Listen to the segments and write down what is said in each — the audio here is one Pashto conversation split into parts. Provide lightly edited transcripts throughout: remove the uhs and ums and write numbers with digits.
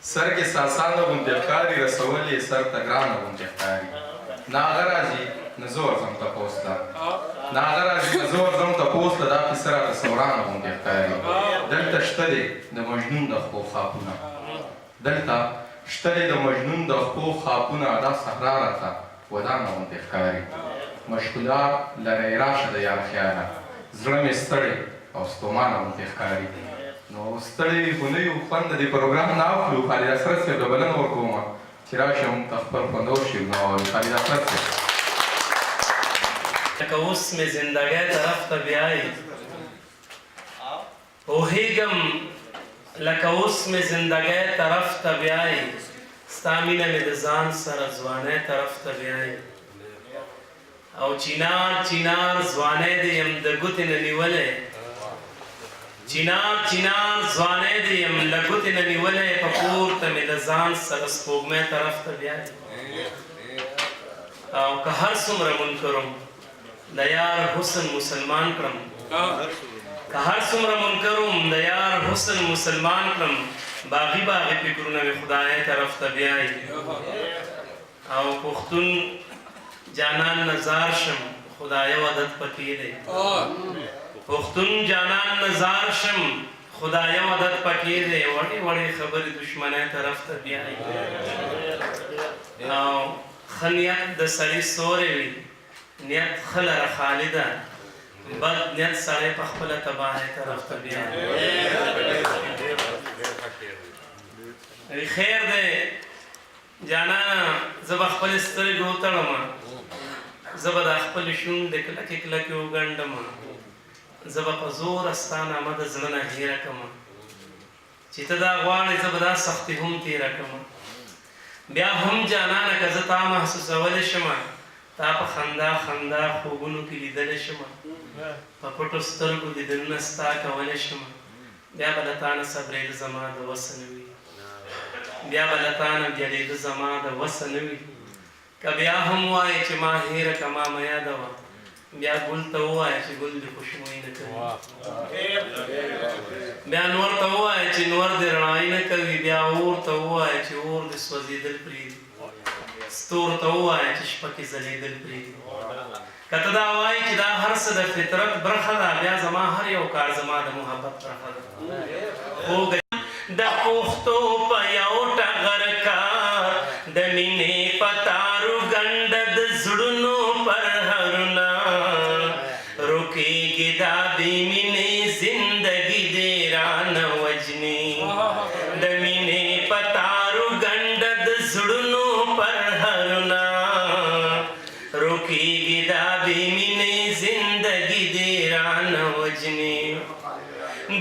سر کې ساسانه غوندې ښکاري رسول یې سر ته ګرانه غوندې ښکاري نه هغه راځي نه زه ورځم تپوس ته نه هغه راځي نه زه ورځم تپوس ته دا کیسه راته سورانه غوندې ښکاري دلته شته دی د مجنون د خپو خاپونه دلته شته دی د مجنون د خپو خاپونه دا صحرا راته ودانه غوندې ښکاري مشغولا لرې راشه د یار خیاله زړه مې ستړی او ستومانه غوندې ښکاري نو ستړی خو نه یو خوند د دې پروګرام نه اخلو خالد اسرت صاحب له بلنه ورکوم چې راشه موږ ته خپل خوندور شي نو خالد اسرت صاحب لکه اوس مې زندګۍ طرف ته بیایي پوهېږم لکه اوس مې زندګۍ طرف ته بیایي ستا مینه مې د ځان سره ځوانۍ طرف ته بیایي او چینار چینار ځوانۍ دې یم د ګوتې نه نیولی چینار چینار ځوانۍ دې یم له ګوتې نه نیولی په پورته مې د ځان سره سپوږمۍ طرف ته بیایي او که هر څومره منکرم د یار حسن مسلمان کړم که هر څومره منکرم د یار حسن مسلمان کړم باغي باغي فکرونه مې خدای طرف ته بیایي او پښتون جانان نزار شم خدایو عادت پکې دی پښتون جانان نزار شم خدایو عادت پکې دی وړې وړې خبرې دشمنۍ طرف ته بیایي او ښه نیت د سړي سوری وي نیت ښه لره خالده بد نیت سړی په خپله تباهۍ طرف ته بیایي خیر دی جانانه زه به خپلې سترګې وتړم زه به دا خپلې شونډې کلکې کلکې وګنډم زه به په زوره ستا نامه د زړه نه هېره کړم چې ته دا غواړې زه به دا سختي هم تېره کړم بیا هم جانانه که زه تا محسوسولی شم تا په خندا خندا خوبونو کې لیدلی شم په پټو سترګو دیدنونه ستا کولی شم بیا به له تا نه صبرېده زما د وسه نه وي بیا به له تا نه بیړېده زما د وسه نه وي که بیا هم وایې چې ما هېره که ما مه یادوه بیا ګل ته ووایه چې ګل دې خوشبویي نه کوي بیا نور ته ووایه چې نور دې رڼایي نه کوي بیا اور ته ووایه چې اور دې سوځېدل پرېږدي ستورو ته ووایه چې شپه کې ځلېدل پرېږدي که ته دا وایې چې دا هر څه د فطرت برخه ده بیا زما هر یو کار زما د محبت برخه ده خو د پښتو په یو ټغر کار د مینې په تارو ګنډه د زړونو پرهرونه روکېږي دا بې مینې زندګي دې رانه وژني د مینې په تارو ګنډه د زړونو پرهرونه روکېږي دا بې مینې زندګي دې رانه وژني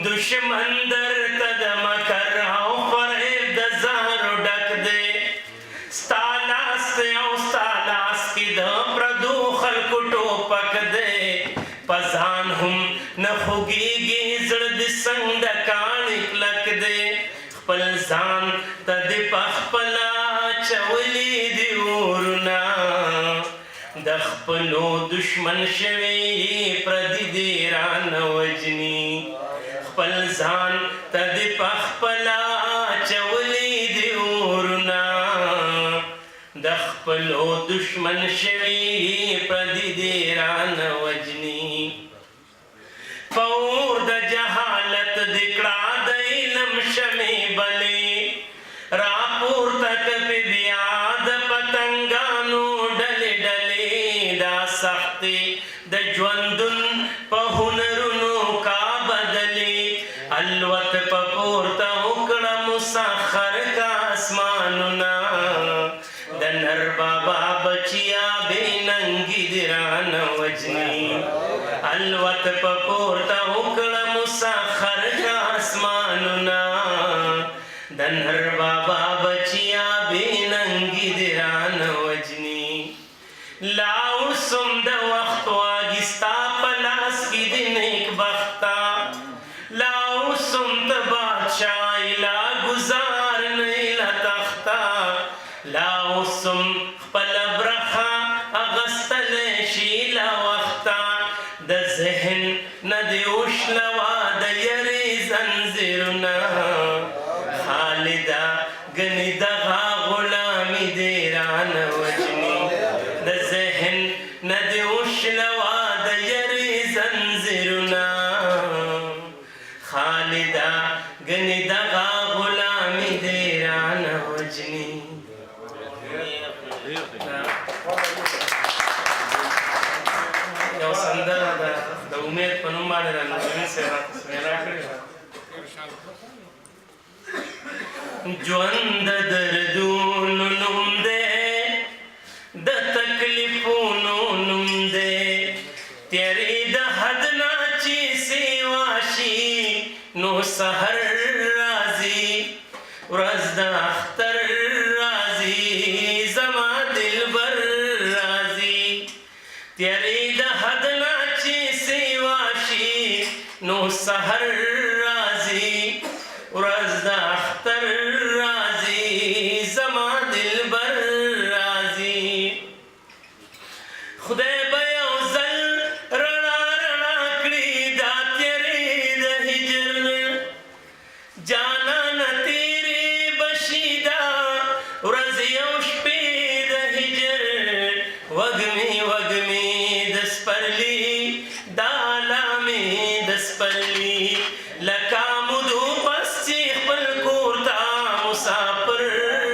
دشمن درته د مکر او فریب د زهرو ډک دی ستا لاس دی او ستا لاس کې د پردو خلکو ټوپک دی په ځان هم نه خوږېږي زړه د څنګ د کاڼي کلک دی خپل ځان ته دې پخپله اچولي دي اورونه د خپلو دشمن شوي پردي دې رانه وژني خپل ځان ته دې پخپله اچولي دي اورونه د خپلو دشمن شوي پردي دې رانه وژني په اور د جهالت دې کړه د علم شمې بلې راپورته کړې بیا د پتنګانو ډلې ډلې دا سختې د ژوندون په هنرونو کا بدلې الوت په پورته وکړه مسخر کا اسمانونه د نر بابا بچیا بې ننګي دې رانه وژني الوت په پورته وکړه مسخر کا اسمانونه د نر بابا بچیا بې ننګي دې رانه وژني لا اوسم د وخت واګي ستا په لاس کې دې نیک بخته لا اوسم ته بادشاهي لا ګزار نه له تخته لا اوسم خپله برخه اخیستلی شي له وخته د ذهن نه دې وشلوه د یرې زنځیرونه خالده ګنې دغه غلامي دې رانه وجني د ذهن نه دې وشلوه د یرې زنځیرونه خالده ګنې دغه غلامي دې رانه وجني یو سندره ده د امید په نوم باندې رانجمي صاحب راته سمیرا کړې ده ژوند د دردونو نوم دی د تکلیفونو نوم دی تیارې د حد نه چې سیوا شي نو سحر راځي ورځ د اختر راځي زما دلبر راځي تیارې د حد نه چې سیوا شي نو سحر راځي ورځ د اختر راځي زما دلبر راځي خدای به یو ځل رڼا رڼا کړي دا تیارې د هجر جانانه تیرې به شي دا ورځې او شپې د هجر وږمې وږمې د سپرلي دا لامې د سپرلي لکه مودو پس چې خپل کور ته مسافر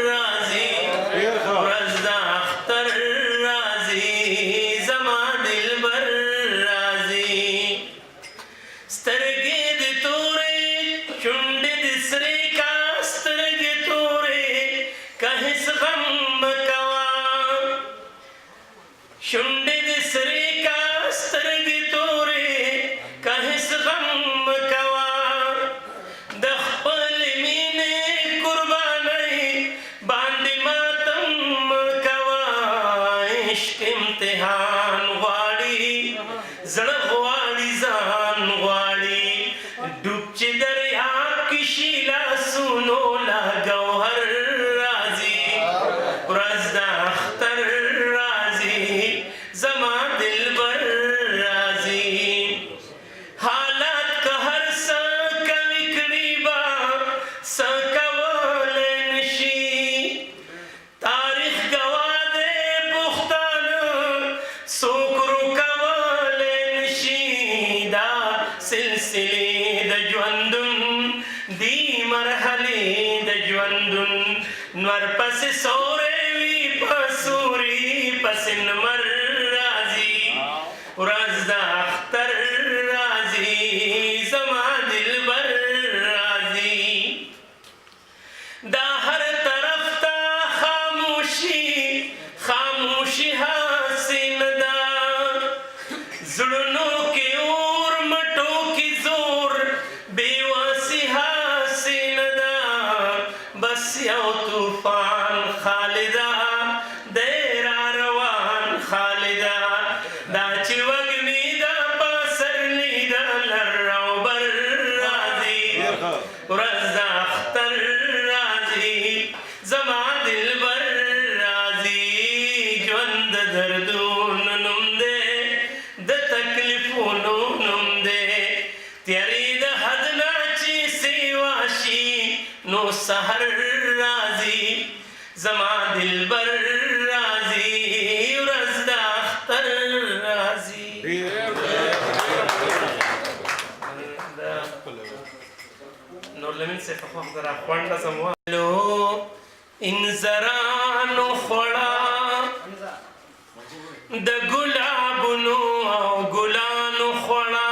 راځي ورځ د اختر راځي زما دلبر راځي سترګې دې تورې شونډې دې سرې کا سترګې تورې که هېڅ غم مه کوه شونډې دې سرې کا سترګې تورې که هېڅ غم مه کوه د خپلې مینې قربانۍ باندې ماتم مه کوه عشق امتحان غواړي زړه غواړي ځان غواړي ډوب چې دریاب کې شي لاسونو لا ګوهر راځي ورځ د اختر راځي زما دلبر راځي حالات که هر څه کوي کړي به څه کولی نشي تاریخ ګواه دی پښتانه څوک روکولی نشي دا سلسلې د ژوندون دی مرحلې د ژوندون نور پسې سوری وي په سوري پسې نمر راځي ورځ د اختر راځي زما دلبر راځي دا هر طرف ته خاموشي خاموشي حاصل ده زړونو کې اور مټو کې زور بېوسي حاصل ده بس یو طوفان خالده دی را روان خالده دا چې وږمې ده په پسرلي ده لر او بر راځي ورځ د اختر راځي زما دلبر راځي ژوند د دردونو نوم دی د تکلیفونو نوم دی تیارې د حد نه چې سیوا شي نو سحر راځي زما دلبر راځي ورځ د اختر راځي نور لمن سے فخر ذرا خوانډه سموالو انزرانو خوړه د ګلابونو او ګلانو خوړه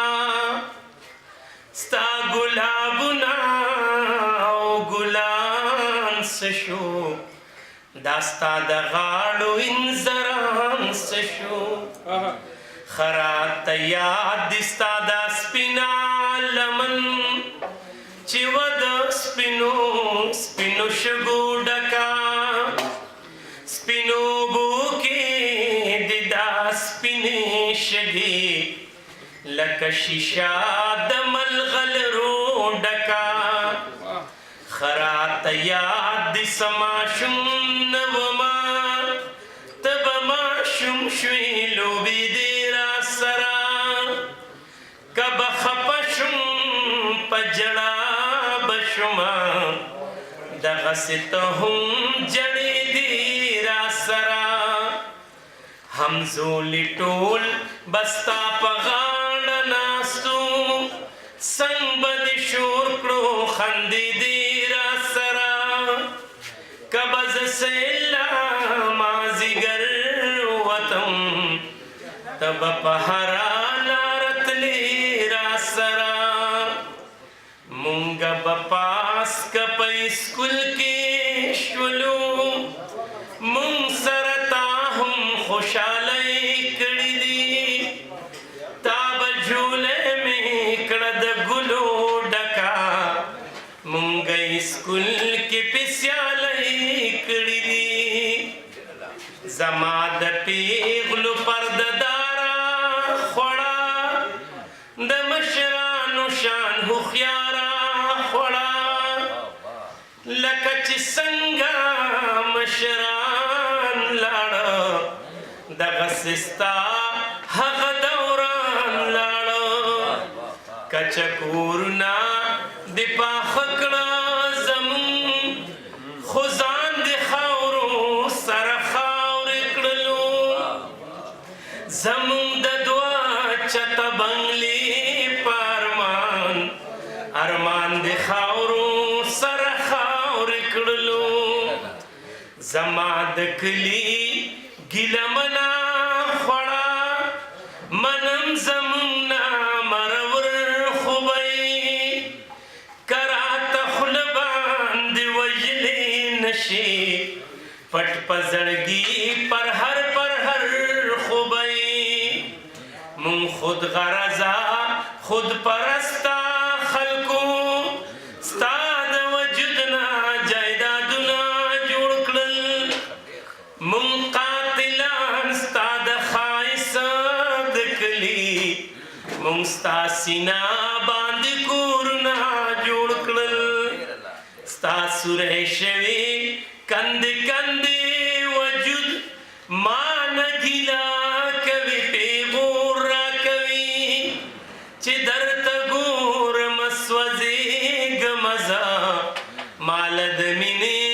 ستا ګلابونه او ګلان څه شو دا ستا د غاړو انزران څه شو خراته یاد دي ستا دا سپینا لمن چې و د سپینو سپینو شګو ډکا سپینو بو کې د دا سپینې شګې لکه شیشه د ملغلرو ډکا خراته یاد دي سماشم نوما تب ماشم شوي لوبې دې را سره کب خپشم پجړه بشما دغسې ته هم جړېدې راسره همزولي ټول به ستا په غاړه ناستو څنګ به دې شور کړو خندېدې راسره که به زه سیله مازدیګر وتم ته به په هره لاره تلې راسره مونږ به پاس که په اسکول کې شولو مونږ سره تا هم خوشحالۍ کړي دي تا به جولۍ مې کړه د ګلو ډکه مونږ اسکول کې پې سیالۍ کړي دي زما د پیغلو پرده داره خوړه د مشرانو شان هوښیاره خوړه لکه چې څنګه مشران لاړه دغسې ستا هغه دوران لاړه کچه کورونه دې پاخه کړه زمونږ خو ځان دې خاورو سره خاورې کړلو زمونږ د دوه چته بنګلې په ارمان دې خاورو سره خاورې کړلو زما د کلي ګیله منا خوړه منم زمونږ نه مرور خوبۍ که راته خوله باندې ویلې نشي پټ په زړګي پر هر خوبۍ مونږ خود غرضه خود پرسته خلکو ستا د وجود نه جایدادونه جوړ کړل مونږ قاتلان ستا د ښایسته د کلي مونږ ستا سینه باندې کورونه جوړ کړل ستا سوری شوي کندې کندې وجود ما نه ګیله کوي پیغور راکوي چې درته ګورم سوځېږم زه ماله د مینې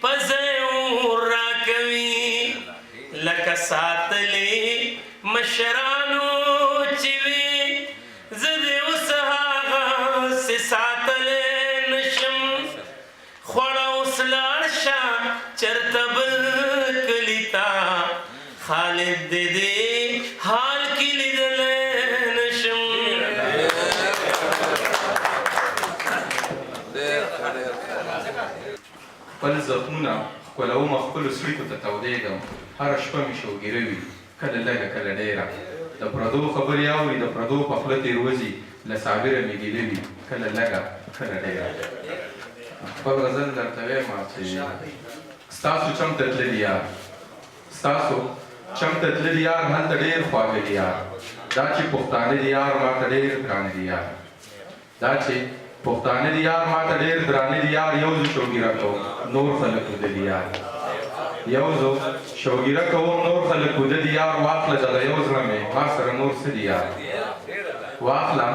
په ځای اور راکوي لکه ساتلې مشرانو چې وي زه دې اوس هغسې ساتلی نشم خوړه اوس لاړ شه چېرته بل کلي ته خالد دې دې حال کې لیدلی نشم خپل زخمونه ښکلومه خپلو څړیکو ته تودېږم هره شپه مې شوګیره وي کله لږه کله ډېره د پردو خبرې اوري د پردو په خوله تېروځي له صابره مې ګیله وي کله لږه کله ډېره خپل غزل درته وایم چې ستاسو چم ته تللي یار ستاسو چم ته تللي یار هلته ډېر خواږه دي یار دا چې پښتانه دي یار ماته ډېر ګرانه دي یار دا چې پښتانه دي یار ماته ډېر ګرانه دي یار یو زه شوګیره کوم نور خلک وده دي یار یو زه شوګیره کوم نور خلک وده دي یار واخله دغه یو زړه مې ما سره نور څه دي یار واخله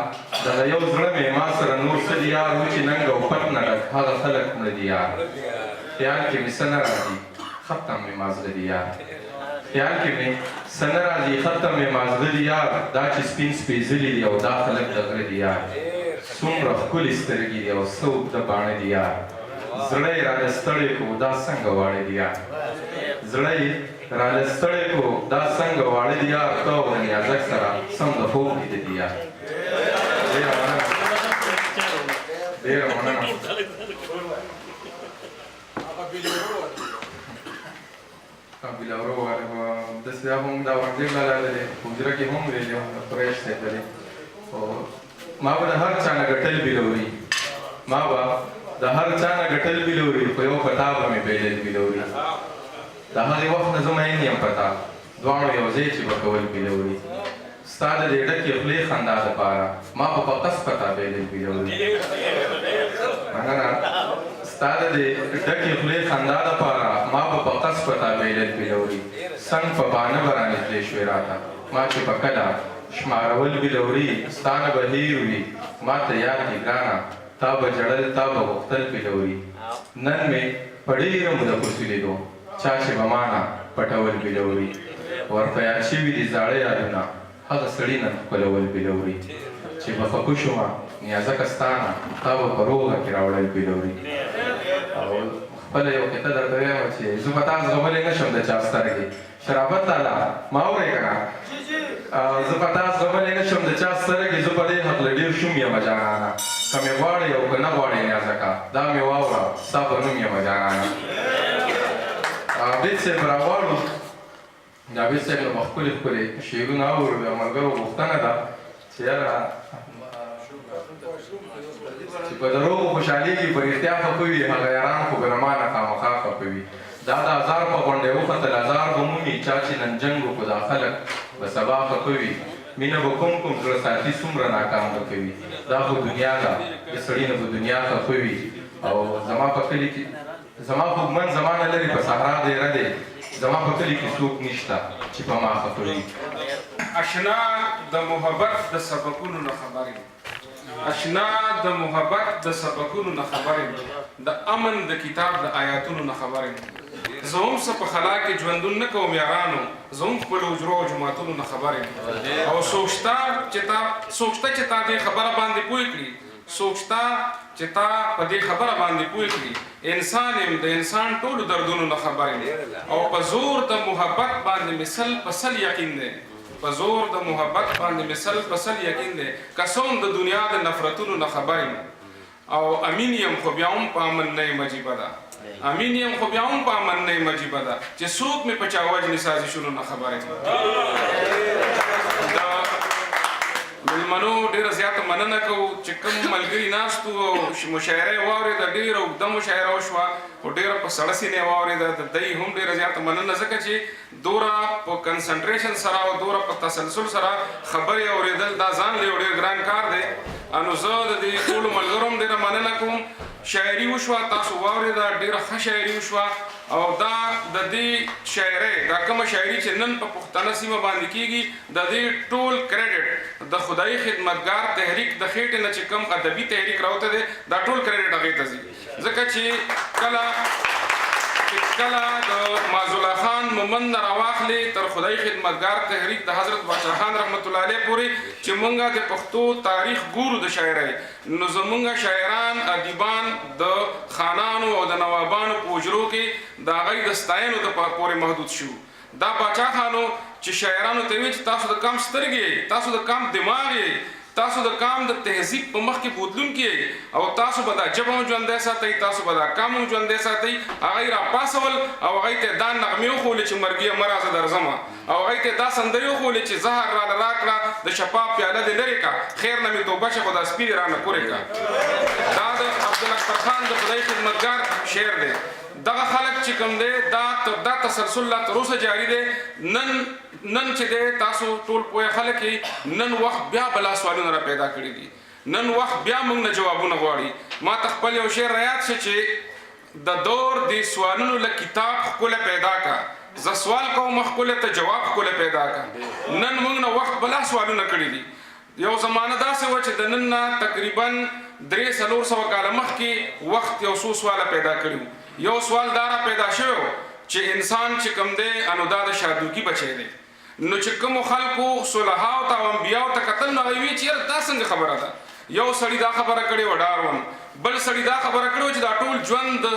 دغه یو زړه مې ما سره نور څه دي یار و چې ننګ او پت نه ډک هغه خلک مړه دي یار خیال کې مې څه نه راځي ختم مې مازغه دي یار خیال کې مې څه نه راځي ختم مې مازغه دي یار دا چې سپین سپېڅلي دي او دا خلک د غره دي یار څومره ښکلې سترګې دي او څه اوږده باڼه دي یار زړه یې راله ستړی کړو دا څنګه واړه دي یار زړه یې راله ستړی کړو دا څنګه واړه دي یار ته او د نیازک سره سم د خوب لیده دي یار ډېره مننه ډېره مننه بیلورو والا داسې دا هم دا ورنځې ملاله دی حجره کې هم ویلې وم د قریش صاحب دی ما به د هر چا نه ګټل بیلوري ما به د هر چا نه ګټل بیلوري په یو کتا به مې بیلل بیلوري د هغې وخت نه زه مین یم په تا دواړو یو ځای چې به کول بیلوري ستا د دې ډکې خولې خندا دپاره ما به په قص په تا بیلل بیلوري مننه ستا د دې ډکې خولې خندا دپاره ما به په قص په تا بیلل بیلوري څنګ په بانه به رانږدې شوې راته ما چې په کله شمارول بیلوري ستا نه به هیر وي ما ته یاد دي ګرانه تا به ژړل تا به غوښتل بیلوري نن مې په ډېره موده پسې لیدو چا چې به مانه پټول بېلوري ورته یاد شوي دي زاړه یادونه هغه سړي نن ښکلول بېلوري چې به خفه شومه نیازکه ستا نه تا به په روغه کې راوړل بېلوري او خپله یو قطعه درته وایم چې زه په تا زغملی نه شم د چا سترګې شرافت لالا ما اورې که نه زه په تا زغملی نه شم د چا سترګې زه په دې هکله ډېر شوم یمه جانانه که مې غواړې او که نه غواړې نیازکه دا مې واوره ستا په نوم یمه جانانه عابد صاحب راغواړو د عابد صاحب نه به ښکلې ښکلې شعرونه اورو د ملګرو غوښتنه ده چې یاره چې په دروغو خوشحالېږي په رښتیا خفه وي هغه یاران خو به له ما نه خامخا خفه وي دا د هزار په غونډۍ وختل هزار به مومي چا چې نن جنګ وکړو دا خلک به سبا خفه وي مینه به کوم زړه ساتي څومره ناکام به کوي دا خو دنیا ده د سړي نه به دنیا خفه وي او زما په کلي کې زما خوږمن زما نه لرې په صحرا دیره دی زما په کلي کې څوک نشته چې په ما خفه وي اشنا د محبت د سبقونو نه خبرې اشنا د محبت د سبقونو نه خبرې د امن د کتاب د آیاتونو نه خبرې زه هم څه په خلا کې ژوندون نه کوم یارانو زه هم خپلو حجرو او جوماتونو نه خبرې او څوک شته چې تا دې خبره باندې پوه کړي څوک شته چې تا په دې خبره باندې پوه کړي انسان یم د انسان ټولو دردونو نه خبرې او په زور د محبت باندې مثل پسل یقین دی په زور د محبت باندې مثل پسل یقین دی قسم د دنیا د نفرتونو نه خبرې او امین یم خو بیا هم په امن نه یم عجیبه ده امین یم خو بیا هم په امن نه یم عجیبه ده چې څوک مې په چا وجنې سازشونو نه خبرې مېلمنو ډېره زیاته مننه کوو چې کوم ملګري ناست وو او مشاعره یې واورېده ډېره اوږده مشاعره وشوه او ډېره په سړه سینې یې واورېده د دی هم ډېره زیاته مننه ځکه چې دوره په کنسنټریشن سره او دوره په تسلسل سره خبرې اورېدل دا ځان له یو ډېر ګران کار دی نو زه د دې ټولو ملګرو هم ډېره مننه کوم شاعري وشوه تاسو واورېده ډېره ښه شاعري وشوه او دا د دې شاعرۍ دا کومه شاعري چې نن په پښتنه سیمه باندې کېږي د دې ټول کریډټ د خدای خدمتګار تحریک د خېټې نه چې کوم ادبي تحریک راوته دی دا ټول کریډټ هغې ته ځي ځکه چې کله د معزالله خان مومند نه راواخلې تر خدای خدمتګار تحریک د حضرت باچا خان رحمت الله علیه پورې چې مونږ د پښتو تاریخ ګورو د شاعرۍ نو زمونږ شاعران ادیبان د خانانو او د نوابانو په حجرو کې د هغوی د ستاینو پورې محدود شو دا باچا خانو چې شاعرانو ته ویل چې تاسو د کم سترګې تاسو د کم دماغ تاسو د کام د تهذیب په مخ کې بوتلون کې او تاسو به دا ژبه هم ژوندی ساتئ تاسو به دا کام هم ژوندی ساتئ هغوی راپاڅول او هغوی ته دا نغمې وښولې چې مرګیه مه راځه درځمه او هغوی ته دا سندرې وښولې چې زهر راله راکړه د شفاف پیاله دې لرې کړه خیر نه مې توبه شه خو دا سپینې رانه پورې کړه دا د عبدالاکبر خان د خدای خدمتګار شعر دی دغه خلک چې کوم دی دا تسلسل لا تر اوسه جاري دی نن چې دی تاسو ټول پوه خلک نن وخت بیا بلا سوالونه را پیدا کړي دي نن وخت بیا موږ نه جوابونه غواړي ما ته خپل یو شعر رایاد شه چې د دور د سوالونو له کتاب ښکله پیدا کا زه سوال کوم ښکله ته جواب ښکله پیدا کا نن موږ نه وخت بلا سوالونه کړي دي یو زمانه داسې وه چې د نن نه تقریبا 300-400 کاله مخکې وخت یو څو سواله پیدا کړي یو سوال دا را پیدا شوی چې انسان چې کوم دی نو دا د شادوکي بچی دی نو چې کومو خلکو صلحاو ته او انبیاو ته کتل نو هغوی وایي چې یاره دا څنګه خبره ده یو سړي دا خبره کړې وه ډاروون بل سړي دا خبره کړې وه چې دا ټول ژوند د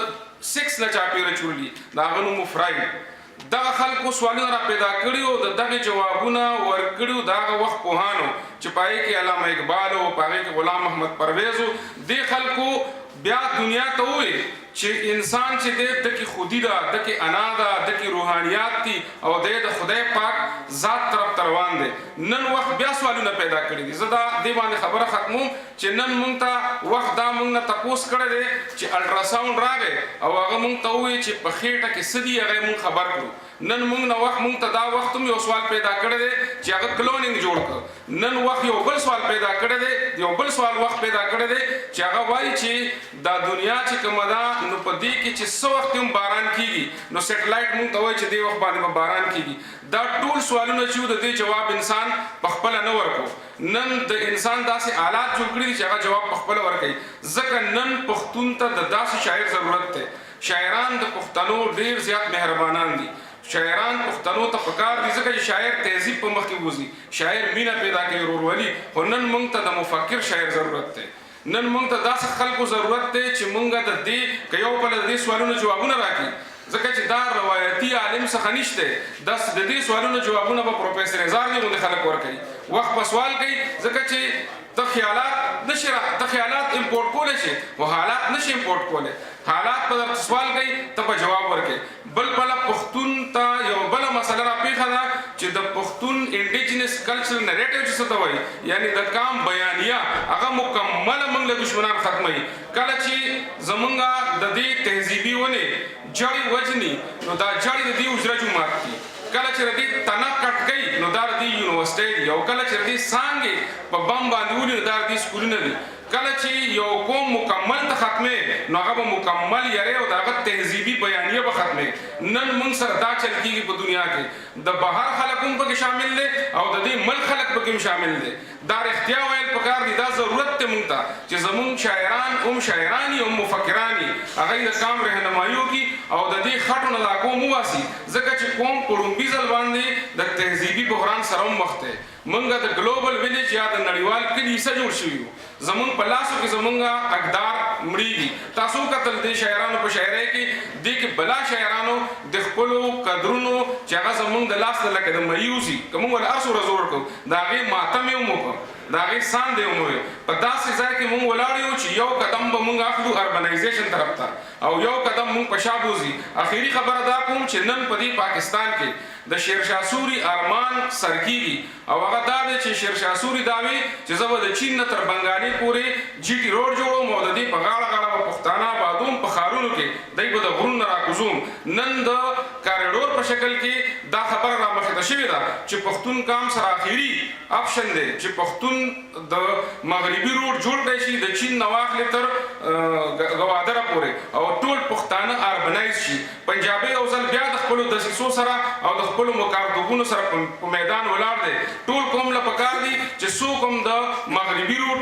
سیکس نه چاپېره چورلي د هغه نوم و فراید دغه خلکو سوالونه را پیدا کړي او د دغې جوابونه ورکړي د هغه وخت پوهانو چې په هغې کې علامه اقبال او په هغې کې غلام محمد پرویز و دې خلکو بیا دنیا ته وویل چې انسان چې دی دکې خودي ده دکې انا ده دکې روحانیات دي او دی د خدای پاک ذات طرف ته روان دی نن وخت بیا سوالونه پیدا کړي دي زه دا دې باندې خبره ختموم چې نن مونږ ته وخت دا مونږ نه تپوس کړی دی چې الټراساونډ راغی او هغه مونږ ته ووایي چې په خېټه کې څه دي هغه مونږ خبر کړو نن مونږ نه وخت مونږ ته دا وخت هم یو سوال پیدا کړی دی چې هغه کلونینګ جوړ کړ نن وخت یو بل سوال پیدا کړی دی یو بل سوال وخت پیدا کړی دی چې هغه وایي چې دا دنیا چې کومه ده نو په دې کې چې څه وخت هم باران کیږي نو سیټلایټ مونږ ته وایي چې دې وخت باندې به باران کیږي دا ټول سوالونه چې د دې جواب انسان په خپله نه ورکو نن د انسان داسې آلات جوړ کړي دي چې هغه جواب په خپله ورکوي ځکه نن پښتون ته د داسې شاعر ضرورت دی شاعران د پښتنو ډېر زیات مهربانان دي شاعران پښتنو ته پکار دي ځکه چې شاعر تهذیب په مخ کې وځي شاعر مینه پیدا کوي ورورولي خو نن موږ ته د مفکر شاعر ضرورت دی نن موږ ته داسې خلکو ضرورت دی چې موږ د دې که یو بل د دې سوالونو جوابونه راکړي ځکه چې دا روایتي عالم څخه نشته د دې سوالونو جوابونه به پروفیسر هزارني غوندې خلک ورکوي وخت په سوال کوي ځکه چې ته خیالات امپورټ کولی شي خو حالات نشي امپورټ کولی حالات په درته سوال کوي ته به جواب ورکوي بل بله پښتون ته یو بله مسله راپېښه ده چې د پښتون انډیجنس کلچر نریټیو چې څه ته وایي یعنې د قام بیانیه هغه مکمله موږ له دشمنان ختموي کله چې زمونږ د دې تهذیبي ونې جړې وجني نو دا جړې د دې اجره جومات دي کله چې د دې تنه کټ کوي نو دا د دې یونیورسټۍ دي او کله چې د دې څانګې په بم باندې ولي نو دا د دې سکولونه دي کله چې یو قوم مکمل ته ختمې نو هغه به مکمل یری او د هغه تهذیبي بیانیه به ختمې نن موږ سره دا چل کېږي په دنیا کې د بهر خلک هم پکې شامل دی او د دې ملک خلک پکې هم شامل دی دا رښتیا ویل پکار دي دا ضرورت دی موږ ته چې زموږ شاعران هم شاعران وي هم مفکران وي هغه د قام رهنمایي وکړي او د دې خټو نه دا قوم وباسي ځکه چې قوم په لومبي ځل باندې د تهذیبي بحران سره هم مخ دی موږ د ګلوبل ویلیج یا د نړیوال کلي حصه جوړ شوي یو زمونږ په لاسو کې زمونږ اقدار مړېږي تاسو کتل دې شاعرانو په شاعرۍ کې دې کې بلا شاعرانو د خپلو قدرونو چې هغه زمونږ د لاس نه لکه د مریوزي که موږ له هر څومره زور کړو د هغې ماتم یې هم وکړو د هغې ساند یې هم وویل په داسې ځای کې موږ ولاړ یو چې یو قدم به موږ اخلو اربنایزیشن طرف ته او یو قدم موږ په شا بوځي اخري خبره دا کوم چې نن په دې پاکستان کې د شیرشاه سوري ارمان سر کېږي او هغه دا دی چې شیرشاه سوري دا وي چې زه به د چین نه تر بنګالي پورې جي ټي روډ جوړوم او د دې په غاړه غاړه به پښتانه آبادوم په ښارونو کې دی به د غرونو نه راکوزوم نن د کاریډور په شکل کې دا خبره رامخې ته شوې ده چې پښتون قام سره اخري آپشن دی چې پښتون د مغربي روډ جوړ کړی شي د چین نه واخلې تر ګوادره پورې او ټول پښتانه اربنایز شي پنجابي او ځل بیا د خپلو دسیسو سره او د خپلو مکاردوبونو سره په میدان ولاړ دی ټول قوم له پکار دي چې څوک هم د مغربي روډ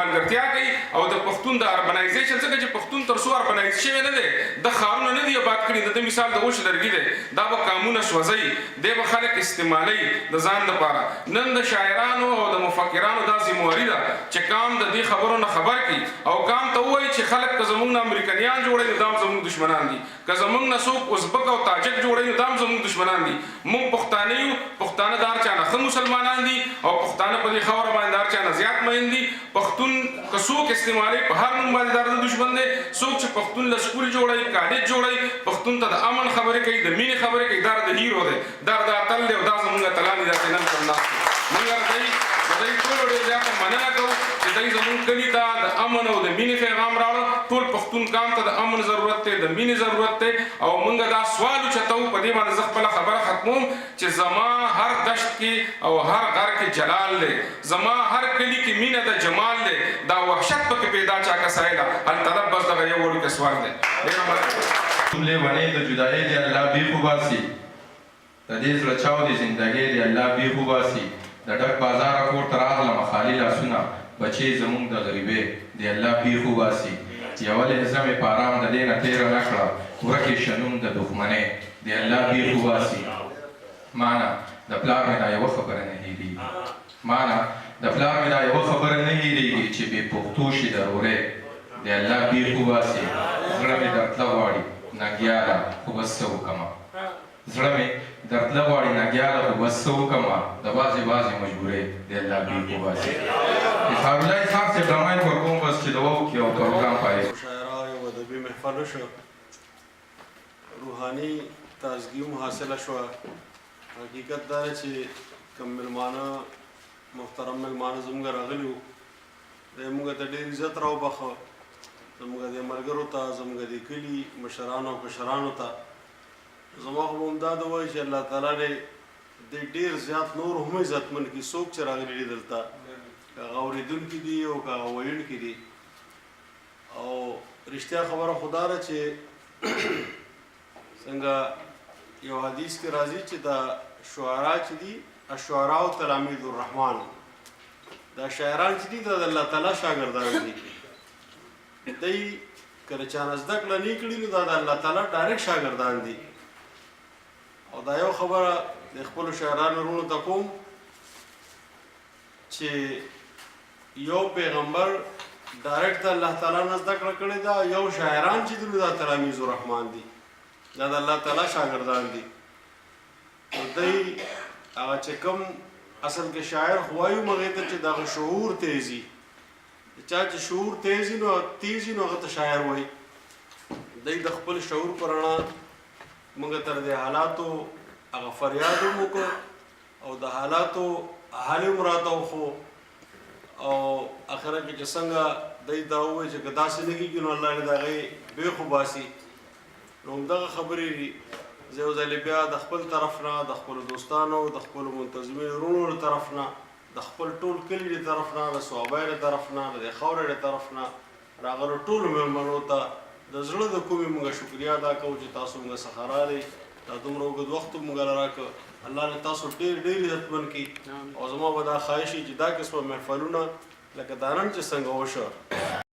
ملګرتیا کوي او د پښتون د اربنایزیشن څخه چې پښتون تر څو اربنایز شوی نه دی د ښارونه نه دي آباد کړي د مثال د اوښ لرګي دی دا به قامونه سوځوي دی به خلک استعمالوي د ځان لپاره نن د شاعرانو او د مفکرانو دا ذمواري ده چې قام د دې خبرو نه خبر کړي او قام ته ووایي چې خلک که زموږ نه امریکایان جوړوي نو دا هم زموږ دشمنان دي که زموږ نه څوک ازبک او تاجک جوړوي نو دا هم زموږ دشمنان دي موږ پښتانه یو پښتانه د هر چا نه ښه مسلمانان دي او پښتانه په دې خاوره باندې د هر چا نه زیات مین دي پښتون که څوک استعمالوي په هر نوم باندې دا د دشمن دی څوک چې پښتون له سکول جوړوي کالج جوړوي پښتون ته د امن خبرې کوي د مینې خبرې کوي دا د هیرو دی دا د اتل دی او دا زموږ اتلان دي داسې نن پر ناست موږ د دوی ټولو ډېر زیاته مننه کوو چې دوی زموږ کلي ته د امن او د مینې پیغام راوړه ټول پښتون قام ته د امن ضرورت دی د مینې ضرورت دی او موږ دا سوال اوچتوو په دې باندې زه خپله خبره ختموم چې زما هر دشت کې او هر غر کې جلال دی زما هر کلي کې مینه د جمال دی دا وحشت پکې پیدا چا کسایله هلته بس دغه یو وړوکی سوال دی جملې ونې د جدایۍ دی الله بیخ وباسي د دې زړه چاو د زندګۍ دی الله بیخ وباسي د ډک بازاره کور ته راغلمه خالي لاسونه بچې زموږ د غریبۍ دی الله بیخ وباسي یوه لحظه مې په ارام د دې نه تېره نه کړه ورکې شنون د دښمنۍ دی الله بیخ وباسي مانه د پلار مې دا یوه خبره نه هېرېږي مانه د پلار مې دا یوه خبره نه هېرېږي چې بې پښتو شي د رورۍ دی الله بیخ وباسي زړه مې درتله غواړي ننګیاله خو بس څه وکړمه زړه مې درتله غواړي ننګیاله خو بس څه وکړمه د بعضې مجبورۍ دی الله بیخ وباسي اظهار الله اسحاق صاحب ډرامایک ورکوم بس چې دوا وکړي او پروګرام پای مشاعره یو ادبي محفل وشو روحاني تازګي هم حاصله شوه حقیقت دا دی چې کوم مېلمانه محترم مېلمانه زموږ راغلي وو دی موږ ته ډېر عزت راوبخه زموږ دې ملګرو ته زموږ دې کلي مشرانو او کشرانو ته زما خو به همدا د وایي چې الله تعالی دې ډېر زیات نور هم عزتمن کړي څوک چې راغلي دي دلته که هغه اورېدونکي دي او که هغه ویونکي دي او رښتیا خبره خو دا ده چې څنګه یو حدیث کې راځي چې دا شعرا چې دي الشعراء تلاميذ الرحمن، دا شاعران چې دي دا د الله تعالی شاګردان دي. دوی کله چا نه زده کړه نه کړي نو دا د الله تعالی ډایرکټ شاګردان دي. او دا یو خبره د خپلو شاعرانو وروڼو ته کوم چې یو پیغمبر ډایرکټ د الله تعالی نه زده کړه کړې ده، یو شاعران چې دي دا تلاميذ الرحمن دي، دا د الله تعالی شاګردان دي. نو دوی هغه چې کوم اصل کې شاعر خو وایو هغې ته چې دغه شعور تیز وي، چا چې شعور تیز وي نو هغه ته شاعر وایي. دوی د خپل شعور په رڼا موږ تر دې حالاتو هغه فریاد هم وکړو او د حالاتو حال هم راته وښو او اخره کې چې څنګه دوی دا ووایي چې که داسې نه کېږي نو الله دې د هغې بیخ وباسي. نو همدغه خبرې زه یو ځلې بیا د خپل طرف نه، د خپلو دوستانو، د خپلو منتظمین وروڼو له طرف نه، د خپل ټول کلي له طرف نه، د صحابیو له طرف نه، د دې خاورې له طرف نه راغلو ټولو مېلمنو ته د زړه د کومې موږ شکریا ادا کوو چې تاسو موږ څخه راغلئ، دا دومره اوږد وخت موږ له راکړ. الله دې تاسو ډېر ډېر عزتمن کړي او زما به دا خواهش وي چې دا قسمه محفلونه لکه دا نن چې څنګه وشوه